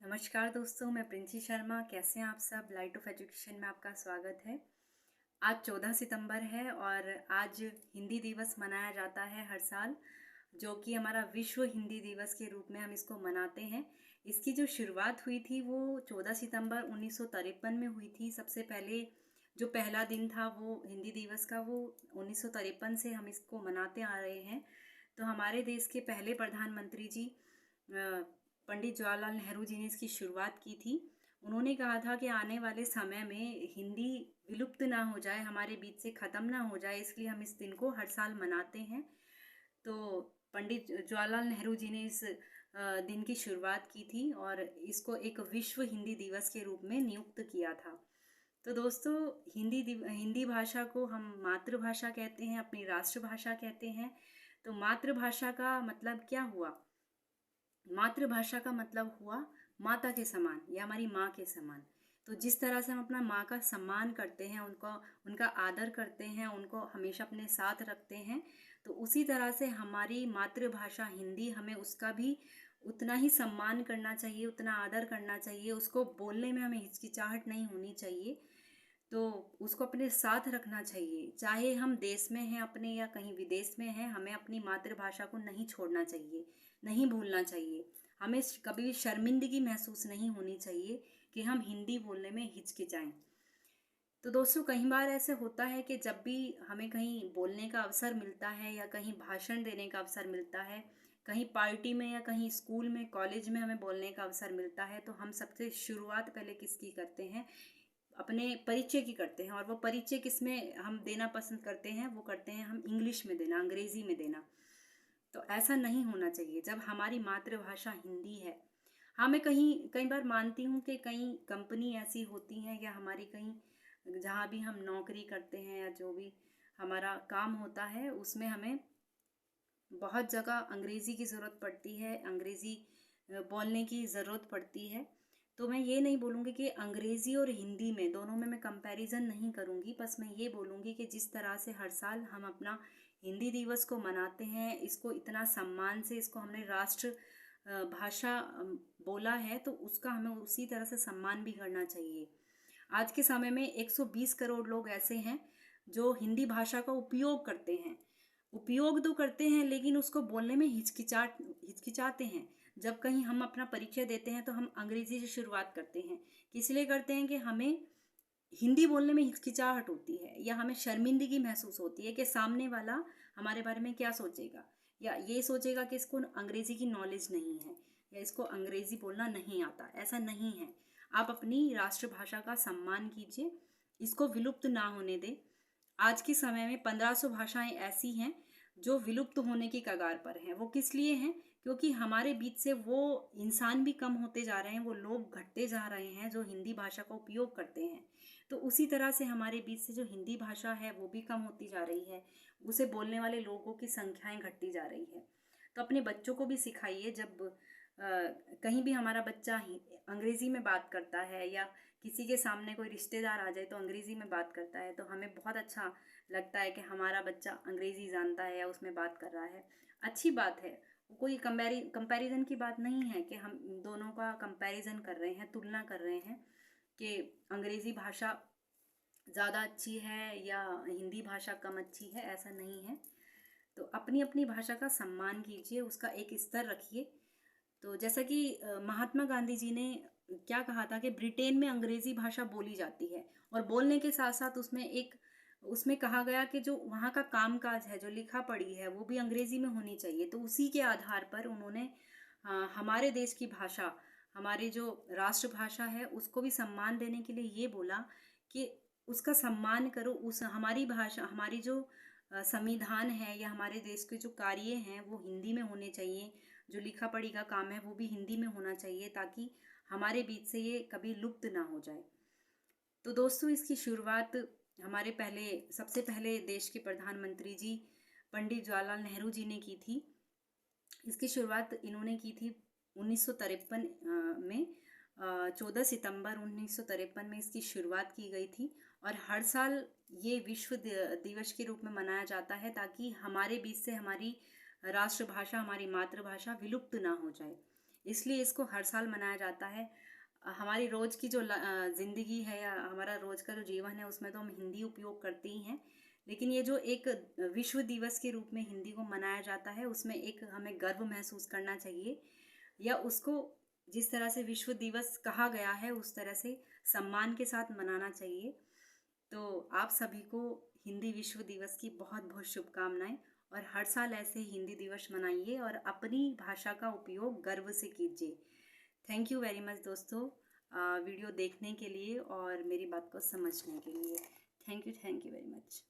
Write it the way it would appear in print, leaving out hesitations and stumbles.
नमस्कार दोस्तों, मैं प्रिंसी शर्मा। कैसे हैं आप सब? लाइट ऑफ एजुकेशन में आपका स्वागत है। आज 14 सितंबर है और आज हिंदी दिवस मनाया जाता है हर साल, जो कि हमारा विश्व हिंदी दिवस के रूप में हम इसको मनाते हैं। इसकी जो शुरुआत हुई थी वो 14 सितंबर 1953 में हुई थी। सबसे पहले जो पहला दिन था वो हिंदी दिवस का, वो 1953 से हम इसको मनाते आ रहे हैं। तो हमारे देश के पहले प्रधानमंत्री जी पंडित जवाहरलाल नेहरू जी ने इसकी शुरुआत की थी। उन्होंने कहा था कि आने वाले समय में हिंदी विलुप्त ना हो जाए, हमारे बीच से ख़त्म ना हो जाए, इसलिए हम इस दिन को हर साल मनाते हैं। तो पंडित जवाहरलाल नेहरू जी ने इस दिन की शुरुआत की थी और इसको एक विश्व हिंदी दिवस के रूप में नियुक्त किया था। तो दोस्तों, हिंदी भाषा को हम मातृभाषा कहते हैं, अपनी राष्ट्रभाषा कहते हैं। तो मातृभाषा का मतलब क्या हुआ? मातृभाषा का मतलब हुआ माता के समान या हमारी माँ के समान। तो जिस तरह से हम अपना माँ का सम्मान करते हैं, उनका आदर करते हैं, उनको हमेशा अपने साथ रखते हैं, तो उसी तरह से हमारी मातृभाषा हिंदी, हमें उसका भी उतना ही सम्मान करना चाहिए, उतना आदर करना चाहिए। उसको बोलने में हमें हिचकिचाहट नहीं होनी चाहिए। तो उसको अपने साथ रखना चाहिए। चाहे हम देश में हैं अपने या कहीं विदेश में हैं, हमें अपनी मातृभाषा को नहीं छोड़ना चाहिए, नहीं भूलना चाहिए। हमें कभी भी शर्मिंदगी महसूस नहीं होनी चाहिए कि हम हिंदी बोलने में हिचकिचाएं। तो दोस्तों, कई बार ऐसे होता है कि जब भी हमें कहीं बोलने का अवसर मिलता है या कहीं भाषण देने का अवसर मिलता है, कहीं पार्टी में या कहीं स्कूल में, कॉलेज में हमें बोलने का अवसर मिलता है, तो हम सबसे शुरुआत पहले किसकी करते हैं? अपने परिचय की करते हैं। और वो परिचय किसमें हम देना पसंद करते हैं? वो करते हैं हम इंग्लिश में देना, अंग्रेजी में देना। तो ऐसा नहीं होना चाहिए जब हमारी मातृभाषा हिंदी है। हाँ, मैं कहीं कई बार मानती हूँ कि कई कंपनी ऐसी होती हैं या हमारी कहीं जहाँ भी हम नौकरी करते हैं या जो भी हमारा काम होता है, उसमें हमें बहुत जगह अंग्रेज़ी की ज़रूरत पड़ती है, अंग्रेज़ी बोलने की ज़रूरत पड़ती है। तो मैं ये नहीं बोलूँगी कि अंग्रेज़ी और हिंदी में, दोनों में मैं कंपैरिज़न नहीं करूँगी। बस मैं ये बोलूँगी कि जिस तरह से हर साल हम अपना हिंदी दिवस को मनाते हैं, इसको इतना सम्मान से, इसको हमने राष्ट्र भाषा बोला है, तो उसका हमें उसी तरह से सम्मान भी करना चाहिए। आज के समय में 120 करोड़ लोग ऐसे हैं जो हिंदी भाषा का उपयोग करते हैं। उपयोग तो करते हैं लेकिन उसको बोलने में हिचकिचाते हैं। जब कहीं हम अपना परिचय देते हैं तो हम अंग्रेजी से शुरुआत करते हैं। किस लिए करते हैं? कि हमें हिंदी बोलने में हिचकिचाहट होती है या हमें शर्मिंदगी महसूस होती है कि सामने वाला हमारे बारे में क्या सोचेगा, या ये सोचेगा कि इसको अंग्रेजी की नॉलेज नहीं है या इसको अंग्रेजी बोलना नहीं आता। ऐसा नहीं है। आप अपनी राष्ट्रभाषा का सम्मान कीजिए, इसको विलुप्त ना होने दें। आज के समय में 1500 भाषाएं ऐसी हैं जो विलुप्त होने की कगार पर हैं। वो किस लिए हैं? क्योंकि हमारे बीच से वो इंसान भी कम होते जा रहे हैं, वो लोग घटते जा रहे हैं जो हिंदी भाषा का उपयोग करते हैं। तो उसी तरह से हमारे बीच से जो हिंदी भाषा है वो भी कम होती जा रही है, उसे बोलने वाले लोगों की संख्याएं घटती जा रही है। तो अपने बच्चों को भी सिखाइए, जब कहीं भी हमारा बच्चा अंग्रेज़ी में बात करता है या किसी के सामने कोई रिश्तेदार आ जाए तो अंग्रेज़ी में बात करता है, तो हमें बहुत अच्छा लगता है कि हमारा बच्चा अंग्रेज़ी जानता है या उसमें बात कर रहा है। अच्छी बात है। कोई कंपैरिजन की बात नहीं है कि हम दोनों का कंपैरिजन कर रहे हैं, तुलना कर रहे हैं कि अंग्रेज़ी भाषा ज़्यादा अच्छी है या हिंदी भाषा कम अच्छी है। ऐसा नहीं है। तो अपनी अपनी भाषा का सम्मान कीजिए, उसका एक स्तर रखिए। तो जैसा कि महात्मा गांधी जी ने क्या कहा था कि ब्रिटेन में अंग्रेजी भाषा बोली जाती है, और बोलने के साथ साथ उसमें कहा गया कि जो वहाँ का कामकाज है, जो लिखा पढ़ी है, वो भी अंग्रेजी में होनी चाहिए। तो उसी के आधार पर उन्होंने हमारे देश की भाषा, हमारी जो राष्ट्रभाषा है, उसको भी सम्मान देने के लिए ये बोला कि उसका सम्मान करो। उस हमारी भाषा, हमारी जो संविधान है या हमारे देश के जो कार्य हैं वो हिंदी में होने चाहिए। जो लिखा पढ़ी का काम है वो भी हिंदी में होना चाहिए, ताकि हमारे बीच से ये कभी लुप्त ना हो जाए। तो दोस्तों, इसकी शुरुआत हमारे सबसे पहले देश के प्रधानमंत्री जी पंडित जवाहरलाल नेहरू जी ने की थी। इसकी शुरुआत इन्होंने की थी 1953 में। 14 सितंबर 1953 में इसकी शुरुआत की गई थी और हर साल ये विश्व दिवस के रूप में मनाया जाता है, ताकि हमारे बीच से हमारी राष्ट्रभाषा, हमारी मातृभाषा विलुप्त ना हो जाए। इसलिए इसको हर साल मनाया जाता है। हमारी रोज़ की जो ज़िंदगी है या हमारा रोज़ का जो जीवन है उसमें तो हम हिंदी उपयोग करते ही हैं, लेकिन ये जो एक विश्व दिवस के रूप में हिंदी को मनाया जाता है उसमें एक हमें गर्व महसूस करना चाहिए, या उसको जिस तरह से विश्व दिवस कहा गया है उस तरह से सम्मान के साथ मनाना चाहिए। तो आप सभी को हिंदी विश्व दिवस की बहुत बहुत शुभकामनाएं, और हर साल ऐसे ही हिंदी दिवस मनाइए और अपनी भाषा का उपयोग गर्व से कीजिए। थैंक यू वेरी मच दोस्तों, वीडियो देखने के लिए और मेरी बात को समझने के लिए। Thank you very much.